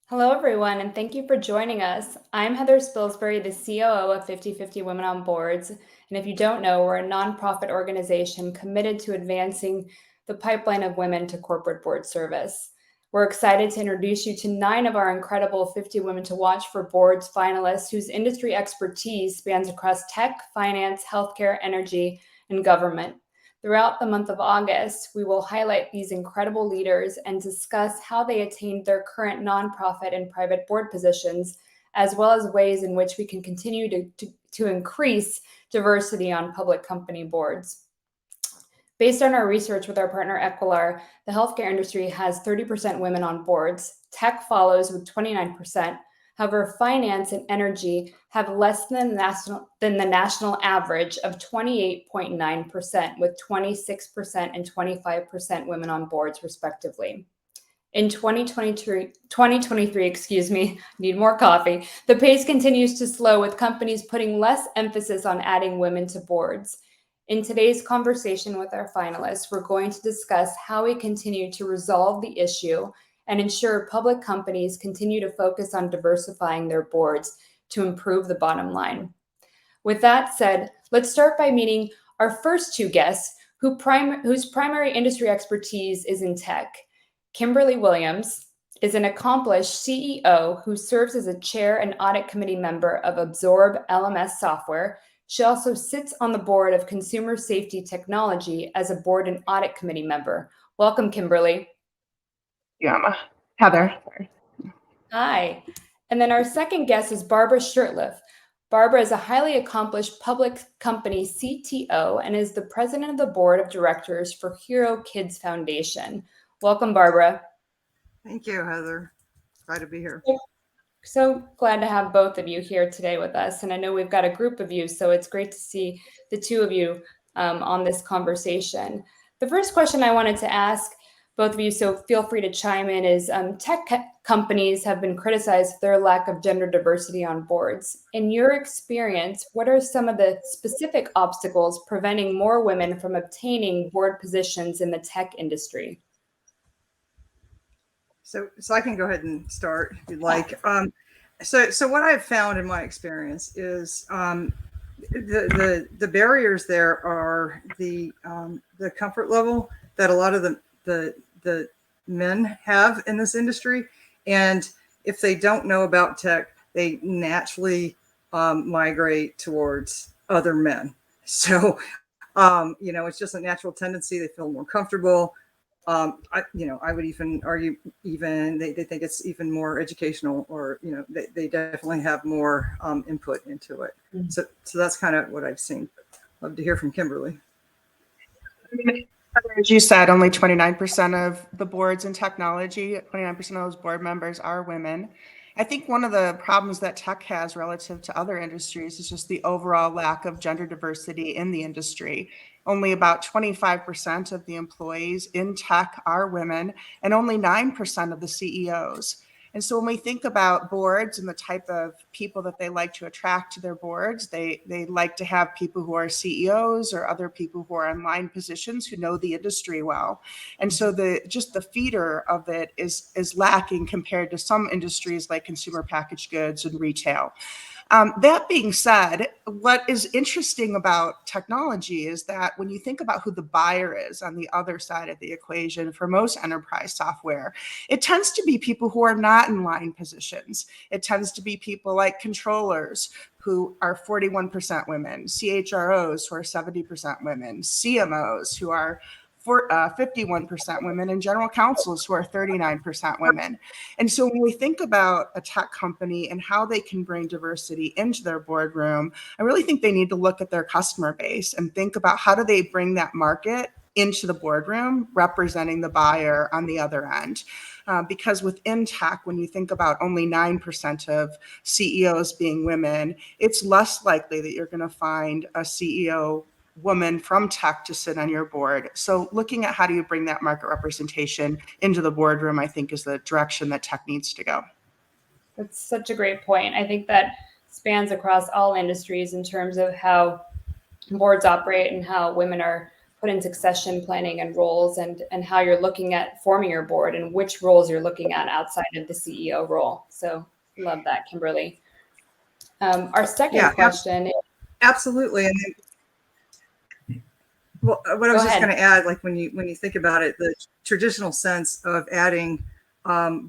Hello, everyone, and thank you for joining us. I'm Heather Spilsbury, the COO of 50/50 Women on Boards. And if you don't know, we're a nonprofit organization committed to advancing the pipeline of women to corporate board service. We're excited to introduce you to 9 of our incredible 50 Women to Watch for Boards finalists whose industry expertise spans across tech, finance, healthcare, energy, and government. Throughout the month of August, we will highlight these incredible leaders and discuss how they attained their current nonprofit and private board positions, as well as ways in which we can continue to increase diversity on public company boards. Based on our research with our partner Equilar, the healthcare industry has 30% women on boards. Tech follows with 29%. However, finance and energy have less than the national average of 28.9%, with 26% and 25% women on boards, respectively. In 2023, excuse me, need more coffee. The pace continues to slow, with companies putting less emphasis on adding women to boards. In today's conversation with our finalists, we're going to discuss how we continue to resolve the issue and ensure public companies continue to focus on diversifying their boards to improve the bottom line. With that said, let's start by meeting our first 2 guests whose primary industry expertise is in tech. Kimberly Williams is an accomplished CEO who serves as a chair and audit committee member of Absorb LMS software. She also sits on the board of Consumer Safety Technology as a board and audit committee member. Welcome, Kimberly. Yeah, Heather. Hi. And then our second guest is Barbara Shurtleff. Barbara is a highly accomplished public company CTO and is the president of the board of directors for Hero Kids Foundation. Welcome, Barbara. Thank you, Heather. Glad to be here. So glad to have both of you here today with us. And I know we've got a group of you, so it's great to see the 2 of you on this conversation. The first question I wanted to ask both of you, so feel free to chime in, is tech companies have been criticized for their lack of gender diversity on boards. In your experience, what are some of the specific obstacles preventing more women from obtaining board positions in the tech industry? So I can go ahead and start if you'd like. So what I've found in my experience is the barriers there are the comfort level that a lot of the men have in this industry, and if they don't know about tech, they naturally migrate towards other men. So it's just a natural tendency. They feel more comfortable. I would even argue they think it's even more educational, or they definitely have more input into it. Mm-hmm. So that's kind of what I've seen. Love to hear from Kimberly. As you said, only 29% of the boards in technology, 29% of those board members are women. I think one of the problems that tech has relative to other industries is just the overall lack of gender diversity in the industry. Only about 25% of the employees in tech are women, and only 9% of the CEOs. And so when we think about boards and the type of people that they like to attract to their boards, they like to have people who are CEOs or other people who are in line positions who know the industry well. And so the feeder of it is lacking compared to some industries like consumer packaged goods and retail. That being said, what is interesting about technology is that when you think about who the buyer is on the other side of the equation for most enterprise software, it tends to be people who are not in line positions. It tends to be people like controllers who are 41% women, CHROs who are 70% women, CMOs who are 51% women, and general counsels who are 39% women. And so when we think about a tech company and how they can bring diversity into their boardroom, I really think they need to look at their customer base and think about how do they bring that market into the boardroom, representing the buyer on the other end. Because within tech, when you think about only 9% of CEOs being women, it's less likely that you're going to find a CEO woman from tech to sit on your board. So looking at how do you bring that market representation into the boardroom, I think is the direction that tech needs to go. That's such a great point. I think that spans across all industries in terms of how boards operate and how women are put in succession planning and roles, and how you're looking at forming your board and which roles you're looking at outside of the CEO role. So love that, Kimberly. Our second Yeah, question. absolutely. And then, well, what I was just going to add, like when you think about it, the traditional sense of adding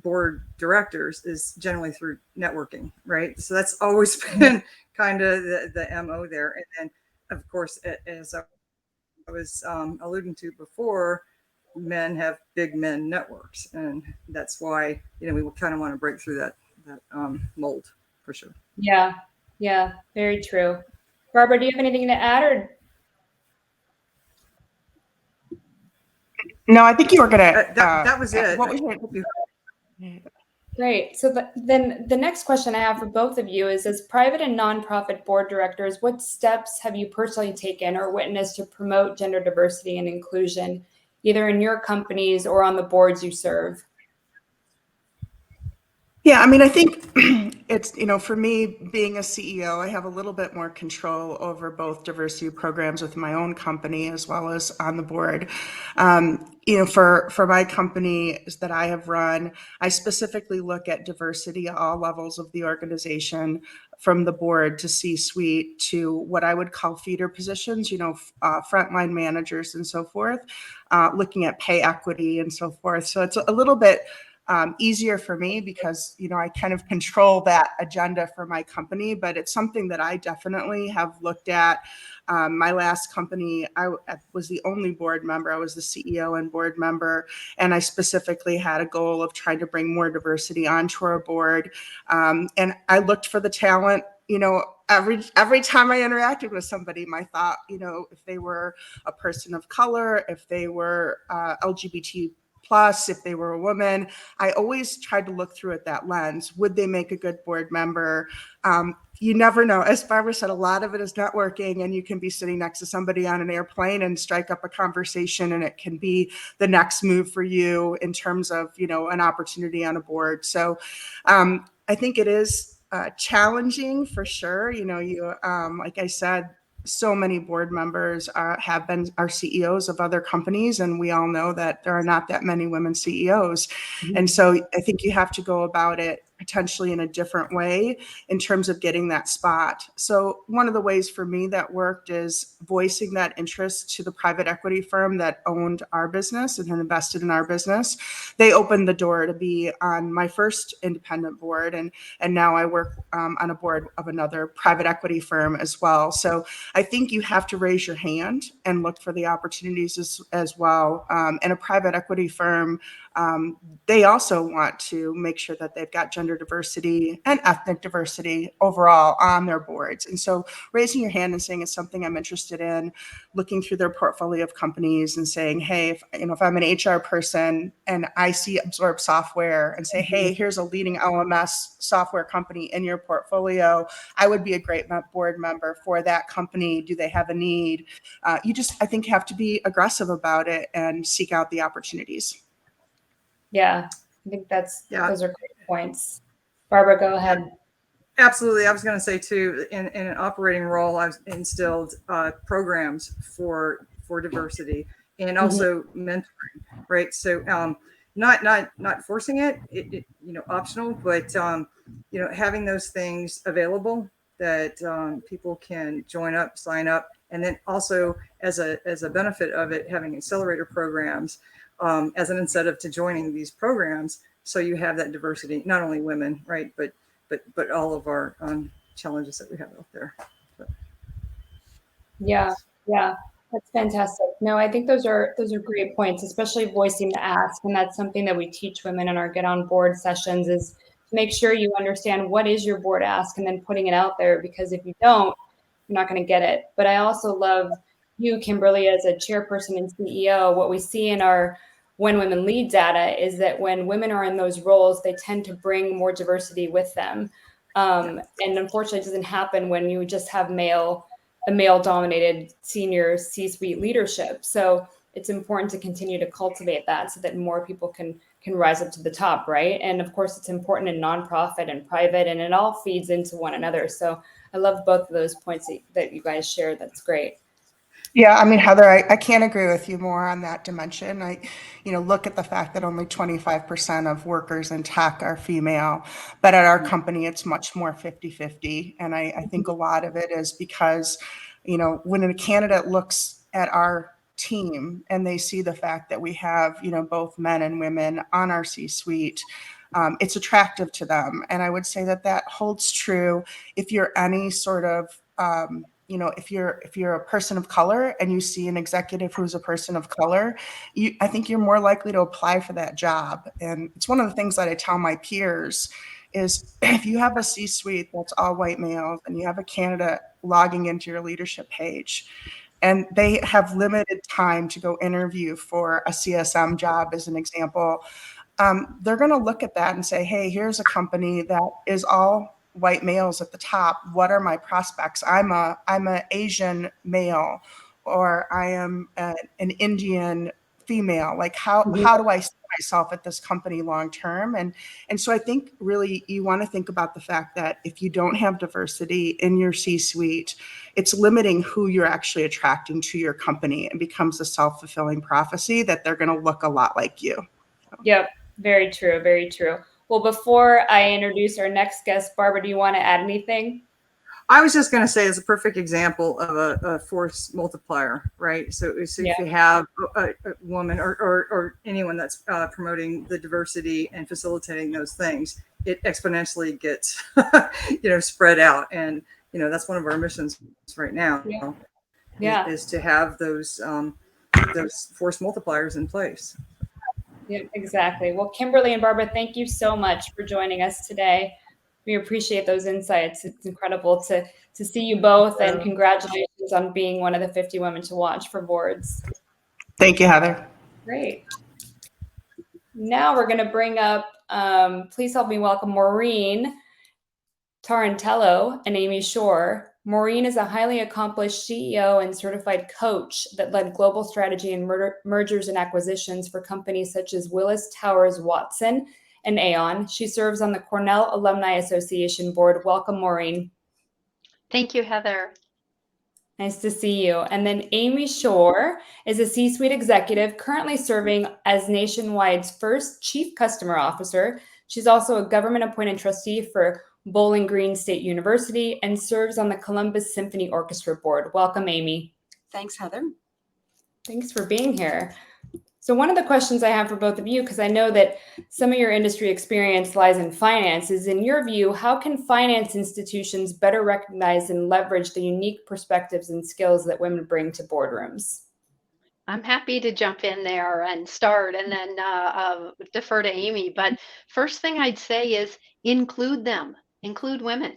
board directors is generally through networking, right? So that's always been kind of the MO there. And then, of course, as I was alluding to before, men have big men networks, and that's why we kind of want to break through that mold for sure. Yeah, very true. Barbara, do you have anything to add, or? No, I think you were gonna. That was it. What was Great. So then the next question I have for both of you is, as private and nonprofit board directors, what steps have you personally taken or witnessed to promote gender diversity and inclusion, either in your companies or on the boards you serve? Yeah, I mean, I think it's, for me, being a CEO, I have a little bit more control over both diversity programs with my own company as well as on the board. For my companies that I have run, I specifically look at diversity at all levels of the organization, from the board to C-suite to what I would call feeder positions, frontline managers and so forth, looking at pay equity and so forth. So it's a little bit easier for me because, I kind of control that agenda for my company, but it's something that I definitely have looked at. My last company, I was the only board member. I was the CEO and board member, and I specifically had a goal of trying to bring more diversity onto our board. And I looked for the talent, every time I interacted with somebody. My thought, if they were a person of color, if they were LGBT plus, if they were a woman, I always tried to look through it that lens. Would they make a good board member? You never know. As Barbara said, a lot of it is networking, and you can be sitting next to somebody on an airplane and strike up a conversation, and it can be the next move for you in terms of, an opportunity on a board. So I think it is challenging for sure. Like I said, so many board members have been our CEOs of other companies, and we all know that there are not that many women CEOs. Mm-hmm. And so I think you have to go about it potentially in a different way in terms of getting that spot. So one of the ways for me that worked is voicing that interest to the private equity firm that owned our business and had invested in our business. They opened the door to be on my first independent board, and now I work on a board of another private equity firm as well. So I think you have to raise your hand and look for the opportunities as well. And a private equity firm, they also want to make sure that they've got gender diversity and ethnic diversity overall on their boards. And so raising your hand and saying it's something I'm interested in, looking through their portfolio of companies and saying, hey, if I'm an HR person and I see Absorb Software and say, hey, here's a leading LMS software company in your portfolio, I would be a great board member for that company. Do they have a need? I think have to be aggressive about it and seek out the opportunities. Yeah, I think those are great points. Barbara, go ahead. Absolutely. I was going to say too, in an operating role, I've instilled programs for diversity and also mentoring, right? So not forcing it, optional, but having those things available that people can join up, sign up, and then also as a benefit of it, having accelerator programs as an incentive to joining these programs, so you have that diversity, not only women, right, but all of our challenges that we have out there. So. Yeah, that's fantastic. No, I think those are great points, especially voicing the ask, and that's something that we teach women in our Get on Board sessions, is to make sure you understand what is your board ask and then putting it out there, because if you don't, you're not going to get it. But I also love you, Kimberly, as a chairperson and CEO. What we see in our When Women Lead data is that when women are in those roles, they tend to bring more diversity with them. And unfortunately, it doesn't happen when you just have a male-dominated senior C-suite leadership. So it's important to continue to cultivate that so that more people can rise up to the top, right? And of course, it's important in nonprofit and private, and it all feeds into one another. So I love both of those points that you guys shared. That's great. Yeah, I mean, Heather, I can't agree with you more on that dimension. Look at the fact that only 25% of workers in tech are female, but at our company, it's much more 50-50. And I think a lot of it is because, when a candidate looks at our team and they see the fact that we have, both men and women on our C-suite, it's attractive to them. And I would say that that holds true if you're any sort of, if you're a person of color and you see an executive who's a person of color, I think you're more likely to apply for that job. And it's one of the things that I tell my peers is if you have a C-suite that's all white males and you have a candidate logging into your leadership page and they have limited time to go interview for a CSM job, as an example, they're going to look at that and say, hey, here's a company that is all white males at the top. What are my prospects? I'm an Asian male, or I am an Indian female. Like how do I see myself at this company long term? And so I think really you want to think about the fact that if you don't have diversity in your C-suite, it's limiting who you're actually attracting to your company, and becomes a self-fulfilling prophecy that they're going to look a lot like you. Yep, very true, very true. Well, before I introduce our next guest, Barbara, do you want to add anything? I was just going to say it's a perfect example of a force multiplier, right? So if you have a woman or anyone that's promoting the diversity and facilitating those things, it exponentially gets, spread out. And, that's one of our missions right now is to have those force multipliers in place. Yeah, exactly. Well, Kimberly and Barbara, thank you so much for joining us today. We appreciate those insights. It's incredible to see you both, and congratulations on being one of the 50 women to watch for boards. Thank you, Heather. Great. Now we're going to bring up, please help me welcome Maureen Tarantello and Amy Shore. Maureen is a highly accomplished CEO and certified coach that led global strategy and mergers and acquisitions for companies such as Willis Towers Watson and Aon. She serves on the Cornell Alumni Association board. Welcome, Maureen. Thank you, Heather. Nice to see you. And then Amy Shore is a C-suite executive currently serving as Nationwide's first chief customer officer. She's also a government appointed trustee for Bowling Green State University and serves on the Columbus Symphony Orchestra board. Welcome, Amy. Thanks, Heather. Thanks for being here. So one of the questions I have for both of you, because I know that some of your industry experience lies in finance, is in your view, how can finance institutions better recognize and leverage the unique perspectives and skills that women bring to boardrooms? I'm happy to jump in there and start and then defer to Amy. But first thing I'd say is include them, include women.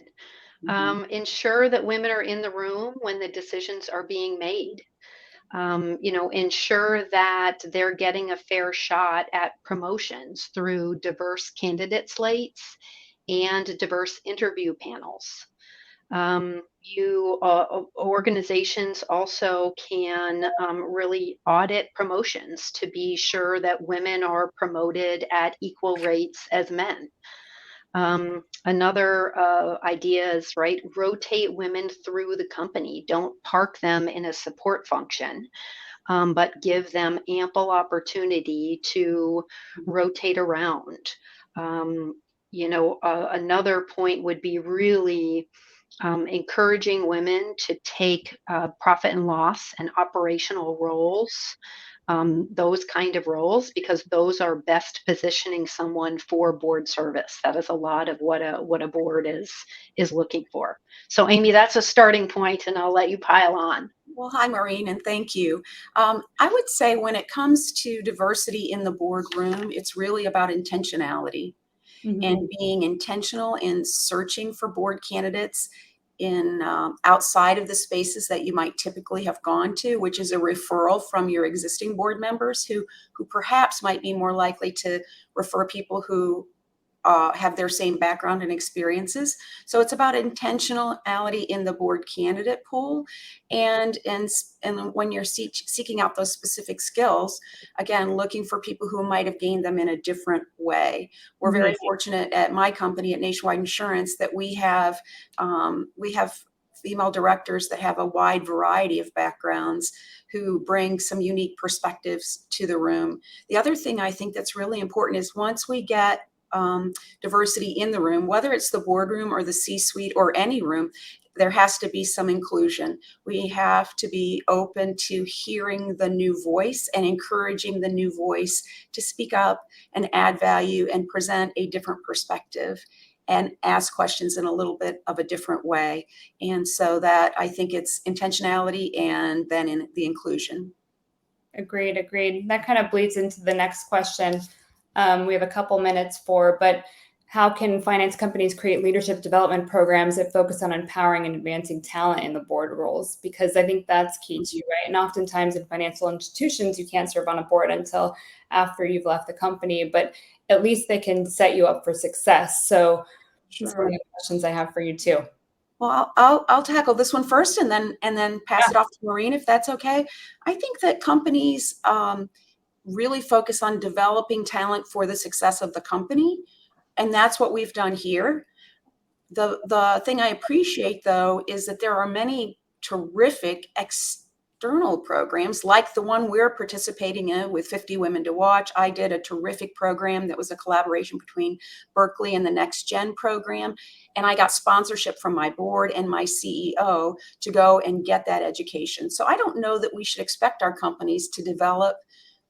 Ensure that women are in the room when the decisions are being made. Ensure that they're getting a fair shot at promotions through diverse candidate slates and diverse interview panels. Organizations also can really audit promotions to be sure that women are promoted at equal rates as men. Another idea is, right, rotate women through the company. Don't park them in a support function, but give them ample opportunity to rotate around. Another point would be really encouraging women to take profit and loss and operational roles, those kind of roles, because those are best positioning someone for board service. That is a lot of what a board is looking for. So Amy, that's a starting point, and I'll let you pile on. Well, hi, Maureen, and thank you. I would say when it comes to diversity in the boardroom, it's really about intentionality and being intentional in searching for board candidates in outside of the spaces that you might typically have gone to, which is a referral from your existing board members who perhaps might be more likely to refer people who have their same background and experiences. So it's about intentionality in the board candidate pool, and when you're seeking out those specific skills, again, looking for people who might have gained them in a different way. We're very fortunate at my company at Nationwide Insurance that we have female directors that have a wide variety of backgrounds who bring some unique perspectives to the room. The other thing I think that's really important is once we get diversity in the room, whether it's the boardroom or the C-suite or any room, there has to be some inclusion. We have to be open to hearing the new voice and encouraging the new voice to speak up and add value and present a different perspective and ask questions in a little bit of a different way. And so that I think it's intentionality and then in the inclusion. Agreed. That kind of bleeds into the next question we have a couple minutes for, but how can finance companies create leadership development programs that focus on empowering and advancing talent in the board roles? Because I think that's key too, right? And oftentimes in financial institutions, you can't serve on a board until after you've left the company, but at least they can set you up for success. So that's one of the questions I have for you too. Well, I'll tackle this one first and then pass it off to Maureen, if that's okay. I think that companies really focus on developing talent for the success of the company. And that's what we've done here. The thing I appreciate, though, is that there are many terrific external programs like the one we're participating in with 50 Women to Watch. I did a terrific program that was a collaboration between Berkeley and the Next Gen program. And I got sponsorship from my board and my CEO to go and get that education. So I don't know that we should expect our companies to develop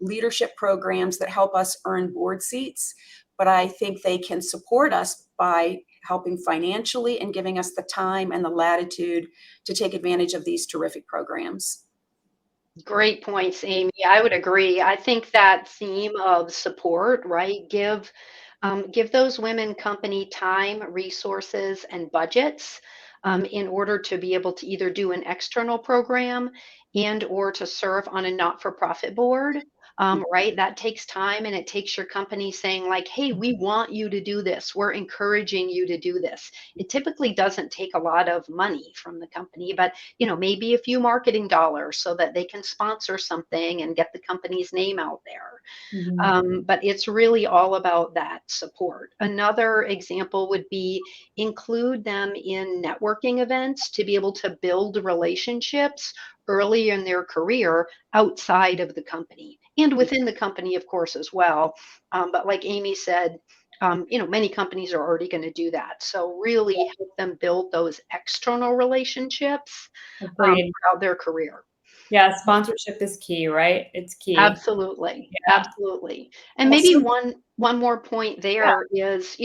leadership programs that help us earn board seats, but I think they can support us by helping financially and giving us the time and the latitude to take advantage of these terrific programs. Great points, Amy. I would agree. I think that theme of support, right? Give those women company time, resources, and budgets in order to be able to either do an external program and or to serve on a not-for-profit board. Right? That takes time, and it takes your company saying like, hey, we want you to do this. We're encouraging you to do this. It typically doesn't take a lot of money from the company, but maybe a few marketing dollars so that they can sponsor something and get the company's name out there. But it's really all about that support. Another example would be include them in networking events to be able to build relationships early in their career outside of the company and within the company, of course, as well. But like Amy said, many companies are already going to do that. So really help them build those external relationships throughout their career. Yeah, sponsorship is key, right? It's key. Absolutely. Yeah. Absolutely. And maybe one more point there is,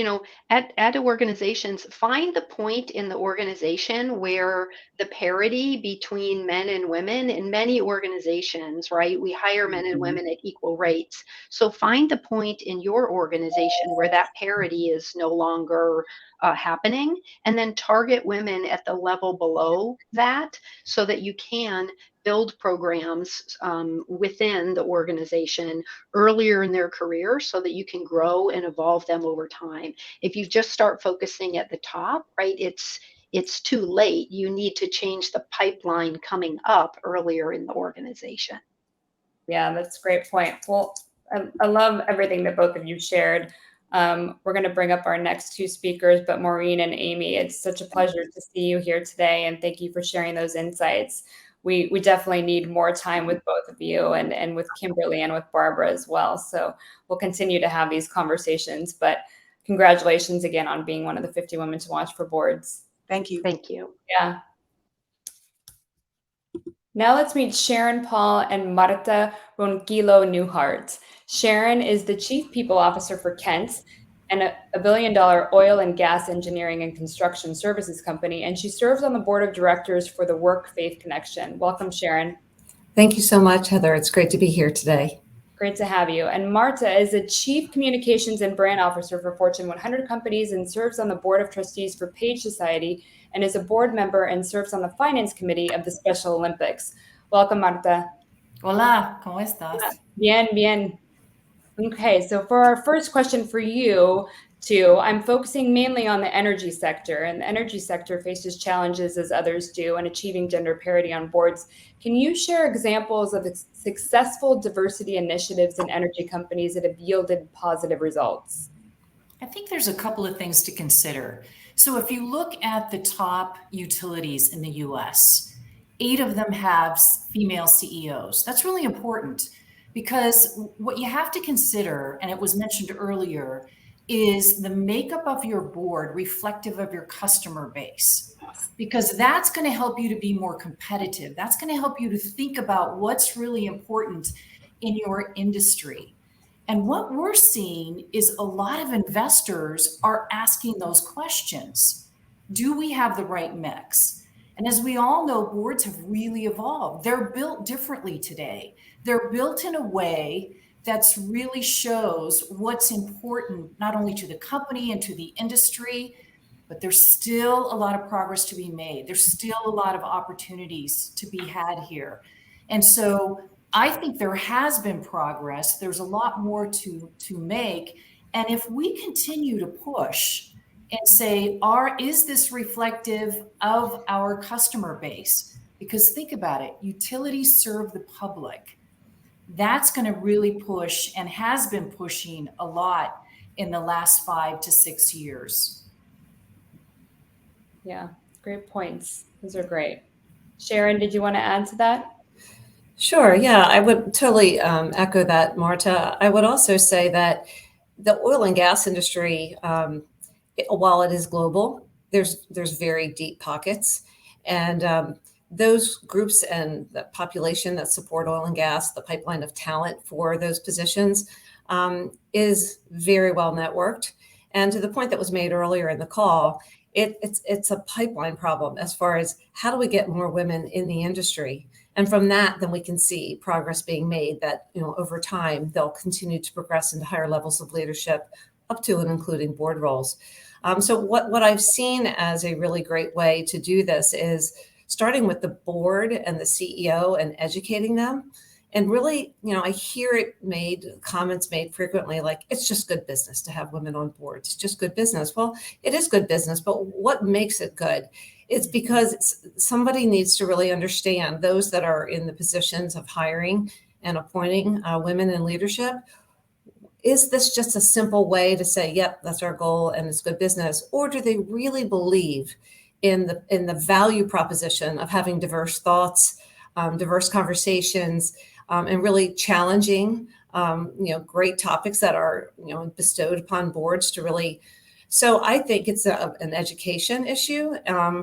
at organizations, find the point in the organization where the parity between men and women in many organizations, right? We hire men and women at equal rates. So find the point in your organization where that parity is no longer happening, and then target women at the level below that so that you can build programs within the organization earlier in their career so that you can grow and evolve them over time. If you just start focusing at the top, right, it's too late. You need to change the pipeline coming up earlier in the organization. Yeah, that's a great point. Well, I love everything that both of you shared. We're going to bring up our next two speakers, but Maureen and Amy, it's such a pleasure to see you here today, and thank you for sharing those insights. We definitely need more time with both of you and with Kimberly and with Barbara as well. So we'll continue to have these conversations, but congratulations again on being one of the 50 Women to Watch for boards. Thank you. Thank you. Yeah. Now let's meet Sharon Paul and Marta Ronquillo Newhart. Sharon is the Chief People Officer for Kent, and a $1 billion oil and gas engineering and construction services company, and she serves on the board of directors for the Work Faith Connection. Welcome, Sharon. Thank you so much, Heather. It's great to be here today. Great to have you. And Marta is a Chief Communications and Brand Officer for Fortune 100 companies and serves on the board of trustees for Page Society and is a board member and serves on the finance committee of the Special Olympics. Welcome, Marta. Hola, ¿cómo estás? Bien, bien. Okay, so for our first question for you two, I'm focusing mainly on the energy sector, and the energy sector faces challenges as others do in achieving gender parity on boards. Can you share examples of successful diversity initiatives in energy companies that have yielded positive results? I think there's a couple of things to consider. So if you look at the top utilities in the US, 8 of them have female CEOs. That's really important because what you have to consider, and it was mentioned earlier, is the makeup of your board reflective of your customer base? Because that's going to help you to be more competitive. That's going to help you to think about what's really important in your industry. And what we're seeing is a lot of investors are asking those questions. Do we have the right mix? And as we all know, boards have really evolved. They're built differently today. They're built in a way that's really shows what's important, not only to the company and to the industry, but there's still a lot of progress to be made. There's still a lot of opportunities to be had here. And so I think there has been progress. There's a lot more to make. And if we continue to push and say, is this reflective of our customer base? Because think about it, utilities serve the public. That's going to really push and has been pushing a lot in the last 5 to 6 years. Yeah, great points. Those are great. Sharon, did you want to add to that? Sure. Yeah, I would totally echo that, Marta. I would also say that the oil and gas industry, while it is global, there's very deep pockets, and those groups and the population that support oil and gas, the pipeline of talent for those positions, is very well networked. And to the point that was made earlier in the call, it's a pipeline problem as far as how do we get more women in the industry. And from that, then we can see progress being made that, over time, they'll continue to progress into higher levels of leadership up to and including board roles. So what I've seen as a really great way to do this is starting with the board and the CEO and educating them. And really, I hear comments made frequently, like, it's just good business to have women on boards. It's just good business. Well, it is good business, but what makes it good? It's because somebody needs to really understand, those that are in the positions of hiring and appointing women in leadership. Is this just a simple way to say, yep, that's our goal and it's good business? Or do they really believe in the value proposition of having diverse thoughts, diverse conversations, and really challenging, great topics that are, bestowed upon boards to really. So I think it's an education issue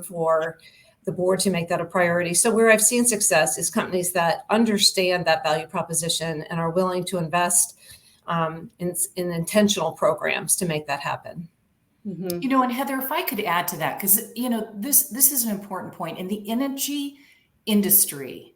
for the board to make that a priority. So where I've seen success is companies that understand that value proposition and are willing to invest in intentional programs to make that happen. Mm-hmm. And Heather, if I could add to that, because, this is an important point. In the energy industry,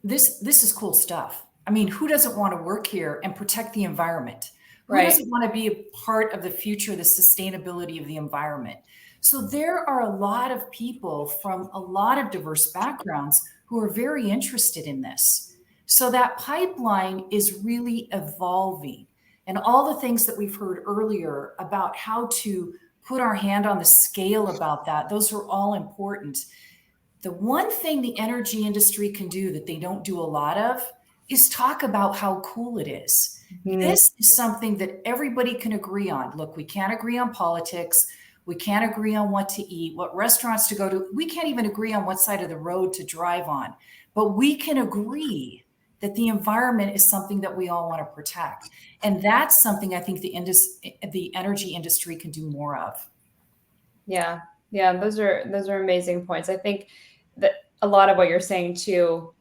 this is cool stuff. I mean, who doesn't want to work here and protect the environment? Who doesn't want to be a part of the future, the sustainability of the environment? So there are a lot of people from a lot of diverse backgrounds who are very interested in this. So that pipeline is really evolving. And all the things that we've heard earlier about how to put our hand on the scale about that, those are all important. The one thing the energy industry can do that they don't do a lot of is talk about how cool it is. Mm-hmm. This is something that everybody can agree on. Look, we can't agree on politics. We can't agree on what to eat, what restaurants to go to. We can't even agree on what side of the road to drive on. But we can agree that the environment is something that we all want to protect. And that's something I think the energy industry can do more of. Yeah, those are amazing points. I think that a lot of what you're saying too,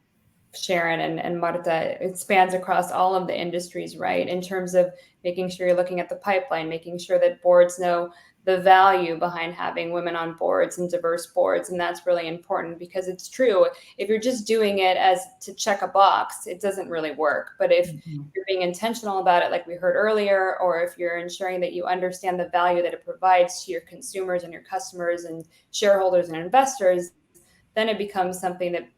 Sharon and Marta, it spans across all of the industries, right? In terms of making sure you're looking at the pipeline, making sure that boards know the value behind having women on boards and diverse boards. And that's really important because it's true. If you're just doing it as to check a box, it doesn't really work. But if you're being intentional about it, like we heard earlier, or if you're ensuring that you understand the value that it provides to your consumers and your customers and shareholders and investors, then it becomes something that,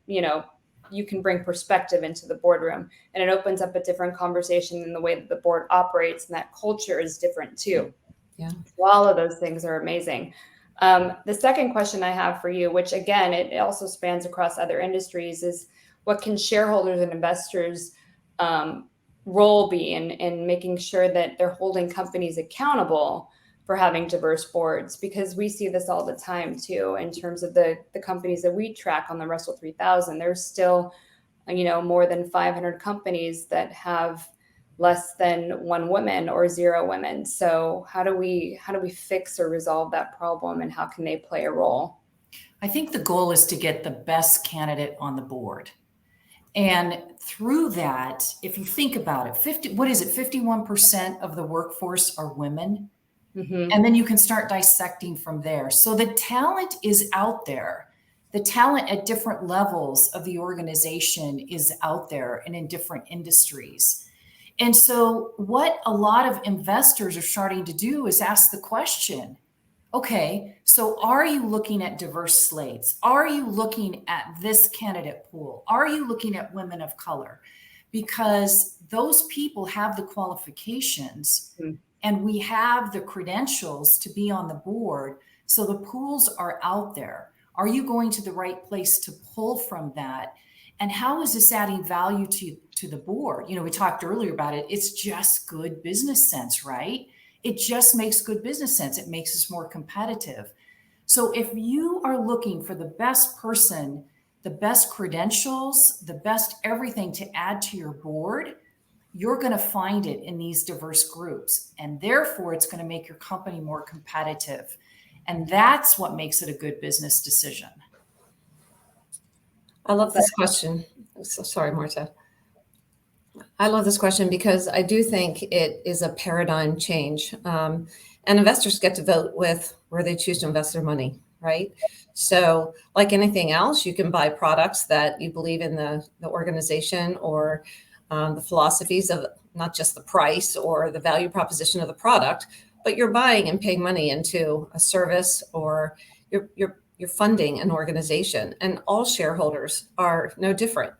you can bring perspective into the boardroom, and it opens up a different conversation in the way that the board operates, and that culture is different too. Yeah. So all of those things are amazing. The second question I have for you, which again, it also spans across other industries, is what can shareholders and investors role be in making sure that they're holding companies accountable for having diverse boards, because we see this all the time too in terms of the companies that we track on the Russell 3000. There's still, more than 500 companies that have less than 1 woman or 0 women. So how do we fix or resolve that problem, and how can they play a role? I think the goal is to get the best candidate on the board. And through that, if you think about it, 51% of the workforce are women. Mm-hmm. And then you can start dissecting from there. So the talent is out there. The talent at different levels of the organization is out there and in different industries. And so what a lot of investors are starting to do is ask the question, okay, so are you looking at diverse slates? Are you looking at this candidate pool? Are you looking at women of color? Because those people have the qualifications. Mm-hmm. And we have the credentials to be on the board. So the pools are out there. Are you going to the right place to pull from that? And how is this adding value to the board? We talked earlier about it. It's just good business sense, right? It just makes good business sense. It makes us more competitive. So if you are looking for the best person, the best credentials, the best everything to add to your board, you're going to find it in these diverse groups. And therefore, it's going to make your company more competitive. And that's what makes it a good business decision. I love this question. So sorry, Marta. I love this question because I do think it is a paradigm change. And investors get to vote with where they choose to invest their money, right? So like anything else, you can buy products that you believe in the organization or the philosophies of not just the price or the value proposition of the product, but you're buying and paying money into a service, or you're funding an organization. And all shareholders are no different.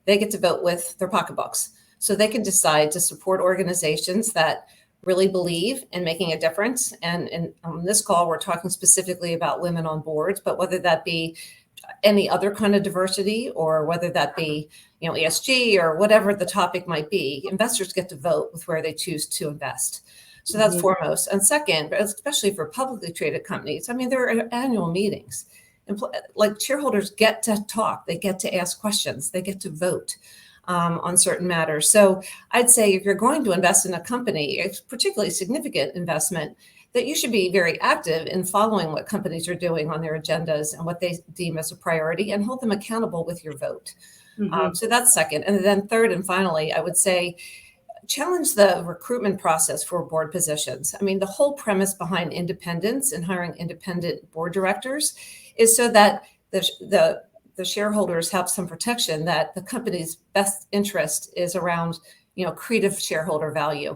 They get to vote with their pocketbooks. So they can decide to support organizations that really believe in making a difference. And on this call, we're talking specifically about women on boards, but whether that be any other kind of diversity, or whether that be, ESG or whatever the topic might be, investors get to vote with where they choose to invest. So that's foremost. And second, especially for publicly traded companies, there are annual meetings. Like shareholders get to talk, they get to ask questions, they get to vote on certain matters. So I'd say if you're going to invest in a company, it's particularly significant investment, that you should be very active in following what companies are doing on their agendas and what they deem as a priority, and hold them accountable with your vote. So that's second. And then third and finally, I would say, challenge the recruitment process for board positions. The whole premise behind independence and hiring independent board directors is so that the shareholders have some protection, that the company's best interest is around, creative shareholder value.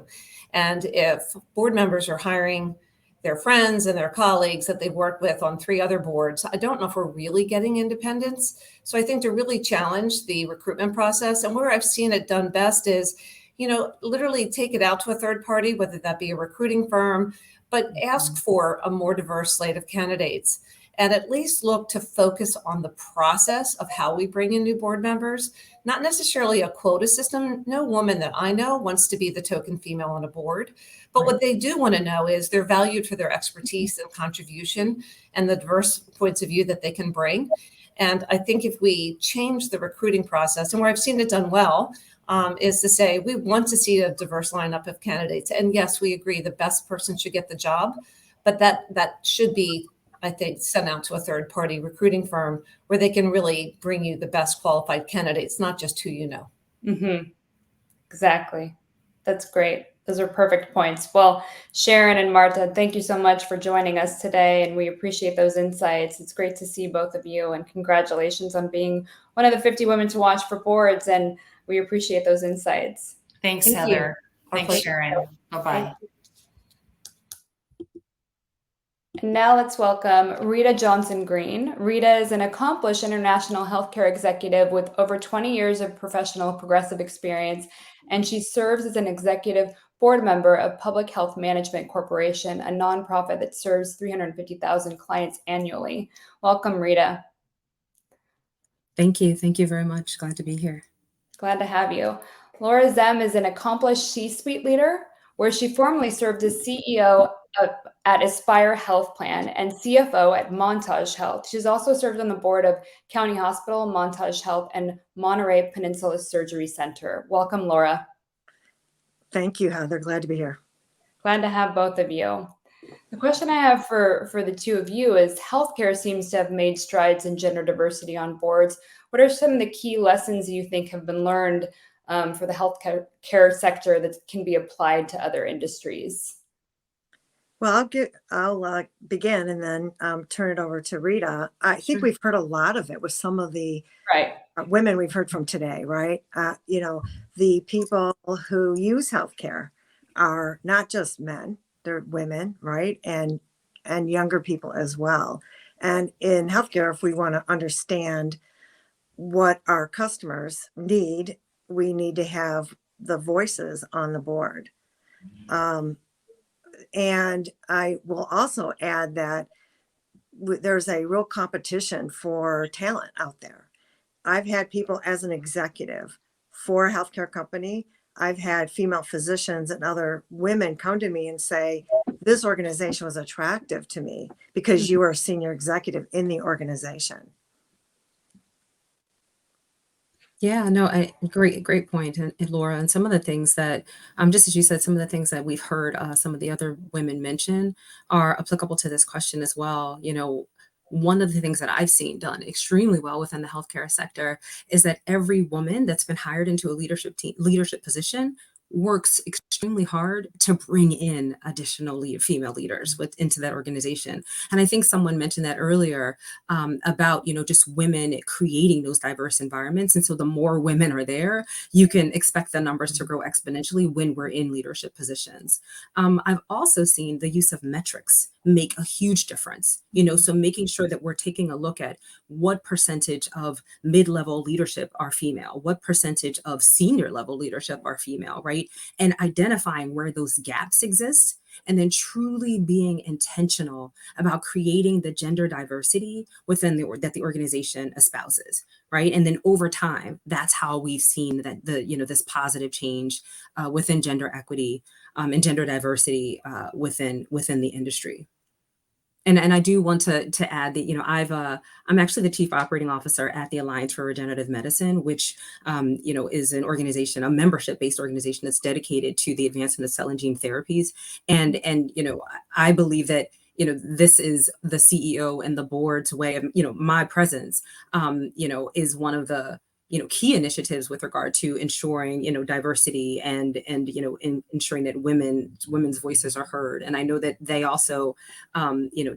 And if board members are hiring their friends and their colleagues that they've worked with on 3 other boards, I don't know if we're really getting independence. So I think to really challenge the recruitment process, and where I've seen it done best is, literally take it out to a third party, whether that be a recruiting firm, but ask for a more diverse slate of candidates, and at least look to focus on the process of how we bring in new board members, not necessarily a quota system. No woman that I know wants to be the token female on a board, but what they do want to know is they're valued for their expertise and contribution and the diverse points of view that they can bring. And I think if we change the recruiting process, and where I've seen it done well, is to say, we want to see a diverse lineup of candidates. And yes, we agree the best person should get the job, but that should be, I think, sent out to a third party recruiting firm where they can really bring you the best qualified candidates, not just who you know. Mm-hmm. Exactly. That's great. Those are perfect points. Well, Sharon and Marta, thank you so much for joining us today, and we appreciate those insights. It's great to see both of you, and congratulations on being one of the 50 women to watch for boards, and we appreciate those insights. Thanks, Thank Heather. you. Thanks, Sharon. Bye-bye. And now let's welcome Rita Johnson-Green. Rita is an accomplished international healthcare executive with over 20 years of professional progressive experience, and she serves as an executive board member of Public Health Management Corporation, a nonprofit that serves 350,000 clients annually. Welcome, Rita. Thank you. Thank you very much. Glad to be here. Glad to have you. Laura Zem is an accomplished C-suite leader, where she formerly served as CEO at Aspire Health Plan and CFO at Montage Health. She's also served on the board of County Hospital, Montage Health, and Monterey Peninsula Surgery Center. Welcome, Laura. Thank you, Heather. Glad to be here. Glad to have both of you. The question I have for the two of you is, healthcare seems to have made strides in gender diversity on boards. What are some of the key lessons you think have been learned for the healthcare sector that can be applied to other industries? Well, I'll begin and then turn it over to Rita. I think we've heard a lot of it with some of the women we've heard from today, right? The people who use healthcare are not just men, they're women, right? And younger people as well. And in healthcare, if we want to understand what our customers need, we need to have the voices on the board. And I will also add that there's a real competition for talent out there. I've had people as an executive for a healthcare company. I've had female physicians and other women come to me and say, this organization was attractive to me because you are a senior executive in the organization. Yeah, no, great point, and Laura. And some of the things that, just as you said, some of the things that we've heard some of the other women mention are applicable to this question as well. One of the things that I've seen done extremely well within the healthcare sector is that every woman that's been hired into a leadership position works extremely hard to bring in additional female leaders into that organization. And I think someone mentioned that earlier about, just women creating those diverse environments. And so the more women are there, you can expect the numbers to grow exponentially when we're in leadership positions. I've also seen the use of metrics make a huge difference, so making sure that we're taking a look at what percentage of mid-level leadership are female, what percentage of senior level leadership are female, right? And identifying where those gaps exist, and then truly being intentional about creating the gender diversity within that the organization espouses, right? And then over time, that's how we've seen that this positive change within gender equity and gender diversity within the industry. And I do want to add that, I'm actually the chief operating officer at the Alliance for Regenerative Medicine, which, is an organization, a membership-based organization that's dedicated to the advancement of cell and gene therapies. And I believe that, this is the CEO and the board's way of, my presence, is one of the, key initiatives with regard to ensuring, diversity and ensuring that women's voices are heard. And I know that they also,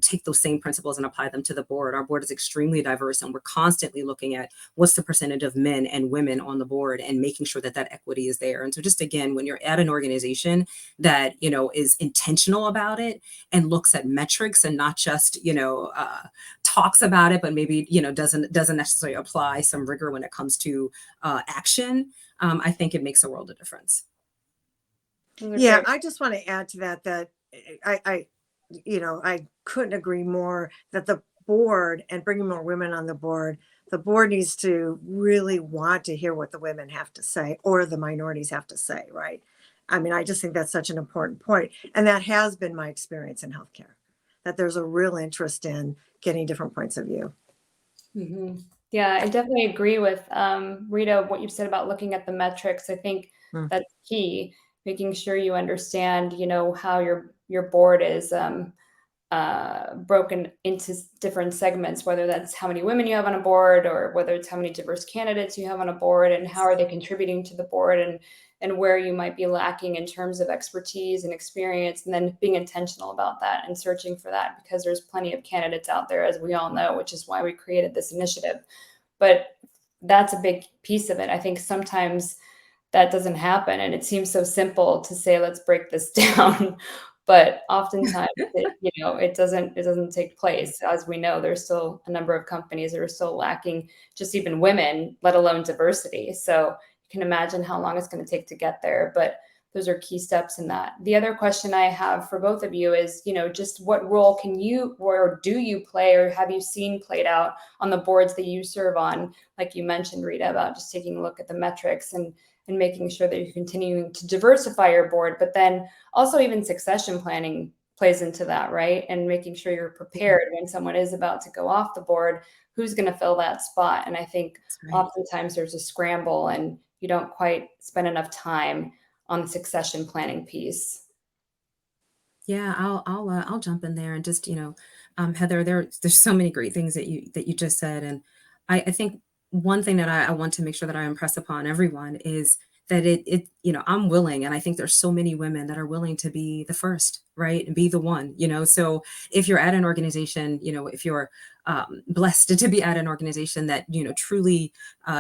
take those same principles and apply them to the board. Our board is extremely diverse, and we're constantly looking at what's the percentage of men and women on the board and making sure that equity is there. And so just again, when you're at an organization that, is intentional about it and looks at metrics and not just, talks about it, but maybe, doesn't necessarily apply some rigor when it comes to action, I think it makes a world of difference. Yeah, I just want to add to that I couldn't agree more that the board, and bringing more women on the board needs to really want to hear what the women have to say or the minorities have to say, right? I mean, I just think that's such an important point. And that has been my experience in healthcare, that there's a real interest in getting different points of view. Mm-hmm. Yeah, I definitely agree with Rita, what you've said about looking at the metrics. I think that's key, making sure you understand, how your board is broken into different segments, whether that's how many women you have on a board or whether it's how many diverse candidates you have on a board and how are they contributing to the board and where you might be lacking in terms of expertise and experience, and then being intentional about that and searching for that, because there's plenty of candidates out there, as we all know, which is why we created this initiative. But that's a big piece of it. I think sometimes that doesn't happen, and it seems so simple to say, let's break this down. But oftentimes, it doesn't take place. As we know, there's still a number of companies that are still lacking just even women, let alone diversity. So you can imagine how long it's going to take to get there. But those are key steps in that. The other question I have for both of you is, just what role can you or do you play or have you seen played out on the boards that you serve on? Like you mentioned, Rita, about just taking a look at the metrics and making sure that you're continuing to diversify your board, but then also even succession planning plays into that, right? And making sure you're prepared when someone is about to go off the board, who's going to fill that spot. And I think That's right. oftentimes there's a scramble and you don't quite spend enough time on the succession planning piece. Yeah, I'll jump in there and just, Heather, there's so many great things that you just said. And I think one thing that I want to make sure that I impress upon everyone is that I'm willing, and I think there's so many women that are willing to be the first, right? And be the one, so if you're at an organization, if you're blessed to be at an organization that, truly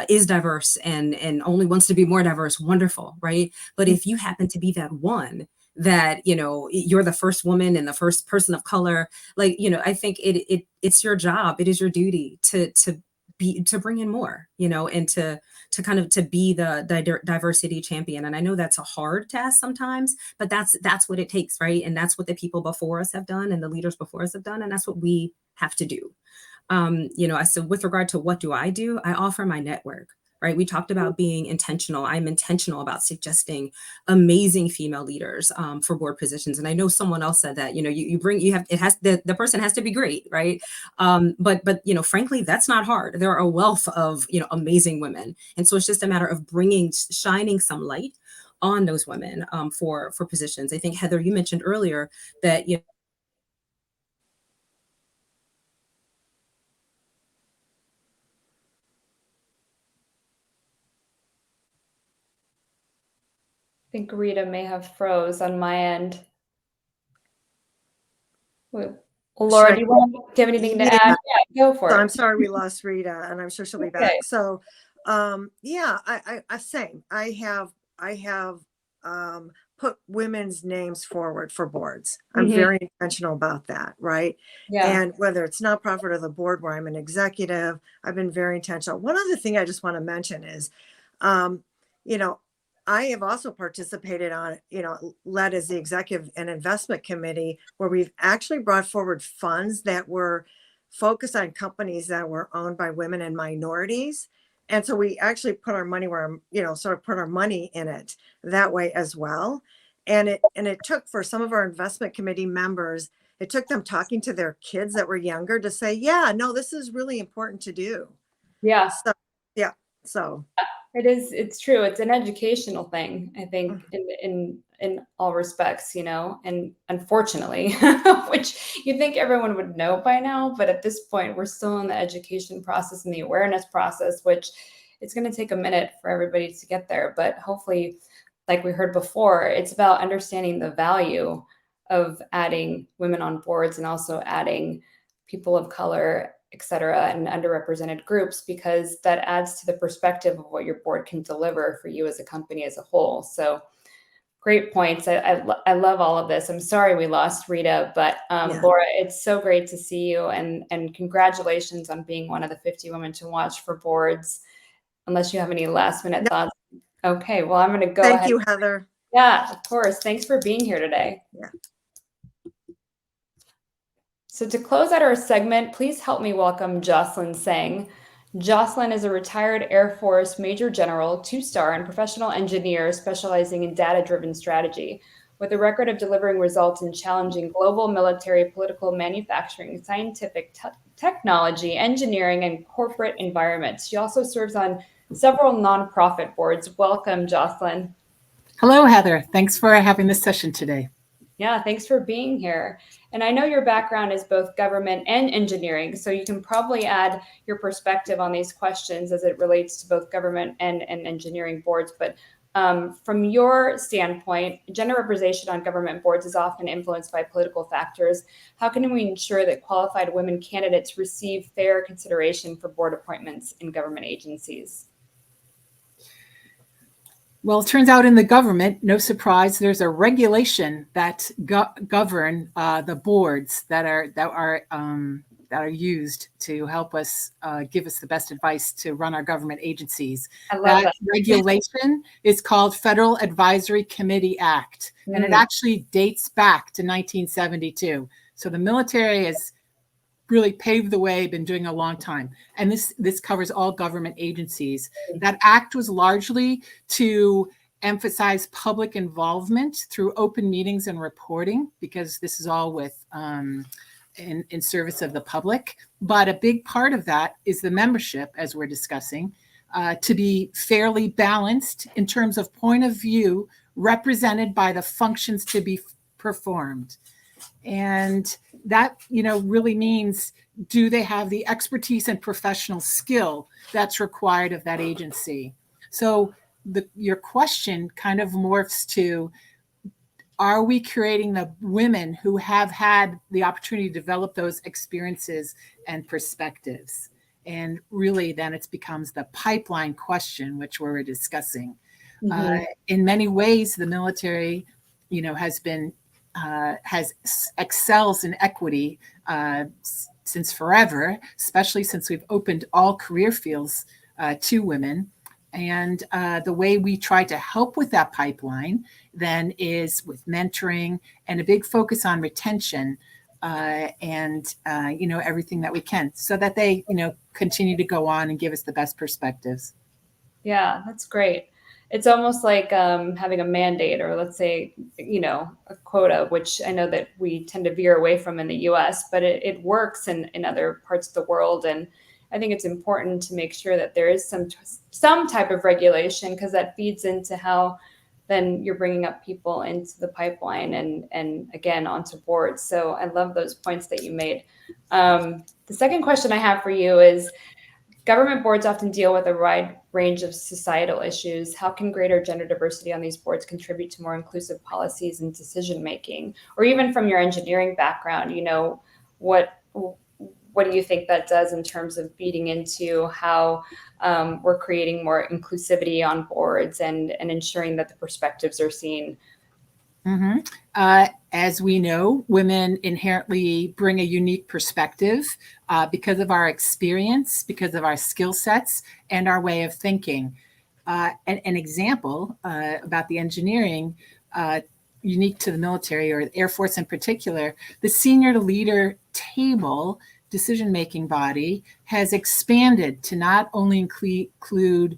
is diverse and only wants to be more diverse, wonderful, right? But if you happen to be that one that, you're the first woman and the first person of color, like, I think it's your job, it is your duty to bring in more, and to kind of to be the diversity champion. And I know that's a hard task sometimes, but that's what it takes, right? And that's what the people before us have done and the leaders before us have done, and that's what we have to do. So with regard to what do, I offer my network, right? We talked about being intentional. I'm intentional about suggesting amazing female leaders for board positions. And I know someone else said that, the person has to be great, right? But frankly, that's not hard. There are a wealth of, amazing women. And so it's just a matter of shining some light on those women for positions. I think, Heather, you mentioned earlier that, I think Rita may have froze on my end. Laura, do you have anything to add? Yeah, go for it. I'm sorry we lost Rita, and I'm sure she'll be back. So, same. I have put women's names forward for boards. I'm very intentional about that, right? Yeah. And whether it's nonprofit or the board where I'm an executive, I've been very intentional. One other thing I just want to mention is, I have also participated on, led as the executive and investment committee where we've actually brought forward funds that were focused on companies that were owned by women and minorities. And so we actually put our money where, sort of put our money in it that way as well. And it took, for some of our investment committee members, it took them talking to their kids that were younger to say, yeah, no, this is really important to do. Yeah. So, yeah. So it is. It's true. It's an educational thing, I think, in all respects, and unfortunately, which you think everyone would know by now, but at this point, we're still in the education process and the awareness process, which it's going to take a minute for everybody to get there. But hopefully, like we heard before, it's about understanding the value of adding women on boards and also adding people of color, et cetera, and underrepresented groups, because that adds to the perspective of what your board can deliver for you as a company as a whole. So great points. I love all of this. I'm sorry we lost Rita, but Laura, it's so great to see you, and congratulations on being one of the 50 women to watch for boards. Unless you have any last minute thoughts. Okay, well, I'm going to go ahead. Thank you, Heather. Yeah, of course. Thanks for being here today. Yeah. So to close out our segment, please help me welcome Jocelyn Sang. Jocelyn is a retired Air Force Major General, 2-star, and professional engineer specializing in data-driven strategy. With a record of delivering results in challenging global military, political, manufacturing, scientific, technology, engineering, and corporate environments. She also serves on several nonprofit boards. Welcome, Jocelyn. Hello, Heather. Thanks for having this session today. Yeah, thanks for being here. And I know your background is both government and engineering, so you can probably add your perspective on these questions as it relates to both government and engineering boards. But from your standpoint, gender representation on government boards is often influenced by political factors. How can we ensure that qualified women candidates receive fair consideration for board appointments in government agencies? Well, it turns out in the government, no surprise, there's a regulation that govern the boards that are used to help us give us the best advice to run our government agencies. I love that. Regulation is called Federal Advisory Committee Act, and it actually dates back to 1972. So the military has really paved the way, been doing a long time. And this covers all government agencies. That act was largely to emphasize public involvement through open meetings and reporting, because this is all with in service of the public. But a big part of that is the membership, as we're discussing, to be fairly balanced in terms of point of view, represented by the functions to be performed. And that, really means, do they have the expertise and professional skill that's required of that agency? So your question kind of morphs to, are we creating the women who have had the opportunity to develop those experiences and perspectives? And really, then it becomes the pipeline question, which we're discussing. Mm-hmm. In many ways, the military, excels in equity since forever, especially since we've opened all career fields to women. And the way we try to help with that pipeline then is with mentoring and a big focus on retention and everything that we can, so that they continue to go on and give us the best perspectives. Yeah, that's great. It's almost like having a mandate, or let's say, a quota, which I know that we tend to veer away from in the US, but it works in other parts of the world. And I think it's important to make sure that there is some type of regulation, because that feeds into how then you're bringing up people into the pipeline and again, onto boards. So I love those points that you made. The second question I have for you is, government boards often deal with a wide range of societal issues. How can greater gender diversity on these boards contribute to more inclusive policies and decision making? Or even from your engineering background, what do you think that does in terms of feeding into how we're creating more inclusivity on boards and ensuring that the perspectives are seen? Mm-hmm. As we know, women inherently bring a unique perspective because of our experience, because of our skill sets, and our way of thinking. An example about the engineering, unique to the military or the Air Force in particular, the senior to leader table decision-making body has expanded to not only include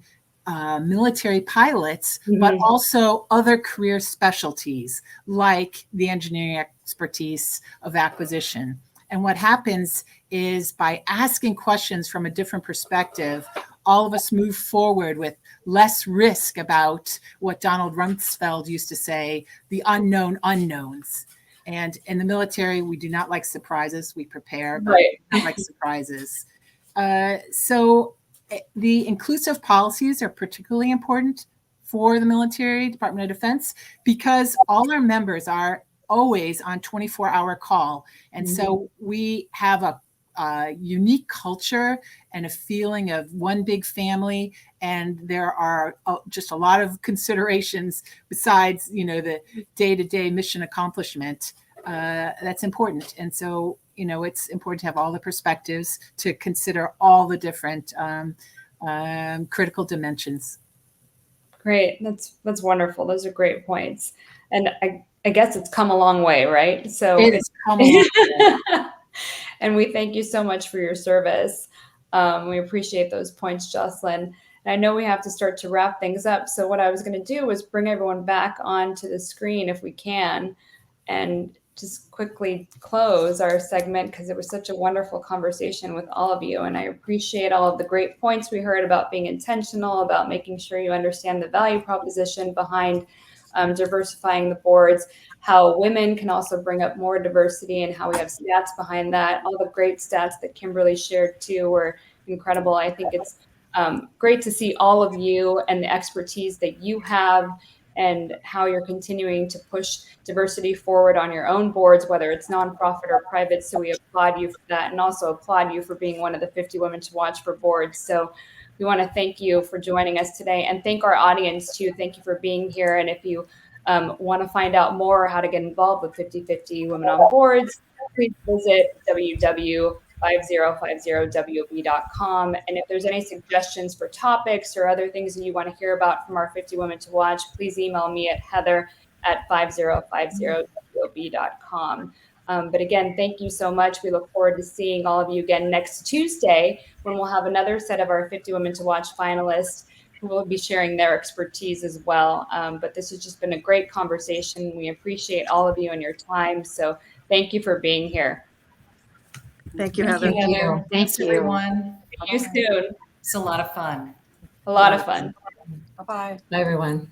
military pilots, mm-hmm. but also other career specialties like the engineering expertise of acquisition. And what happens is, by asking questions from a different perspective, all of us move forward with less risk about what Donald Rumsfeld used to say, the unknown unknowns. And in the military, we do not like surprises. We prepare, but right. We don't like surprises. So the inclusive policies are particularly important for the military, Department of Defense, because all our members are always on 24-hour call. And mm-hmm. so we have a unique culture and a feeling of one big family. And there are just a lot of considerations besides, the day-to-day mission accomplishment that's important. And so, it's important to have all the perspectives, to consider all the different critical dimensions. Great. That's wonderful. Those are great points. And I guess it's come a long way, right? So it's come a long way. And we thank you so much for your service. We appreciate those points, Jocelyn. And I know we have to start to wrap things up. So what I was going to do was bring everyone back onto the screen if we can, and just quickly close our segment, because it was such a wonderful conversation with all of you. And I appreciate all of the great points we heard about being intentional, about making sure you understand the value proposition behind diversifying the boards, how women can also bring up more diversity, and how we have stats behind that. All the great stats that Kimberly shared too were incredible. I think it's great to see all of you and the expertise that you have, and how you're continuing to push diversity forward on your own boards, whether it's nonprofit or private. So we applaud you for that, and also applaud you for being one of the 50 Women to Watch for boards. So we want to thank you for joining us today, and thank our audience too. Thank you for being here. And if you want to find out more how to get involved with 50/50 Women on Boards, please visit www.5050wob.com. And if there's any suggestions for topics or other things that you want to hear about from our 50 Women to Watch, please email me at heather@5050wob.com. But again, thank you so much. We look forward to seeing all of you again next Tuesday, when we'll have another set of our 50 Women to Watch finalists who will be sharing their expertise as well. But this has just been a great conversation. We appreciate all of you and your time. So thank you for being here. Thank you, Thank Heather. you, Heather. Thank Thanks, you. everyone. See you soon. It's a lot of fun. A lot of fun. Bye-bye. Bye, everyone.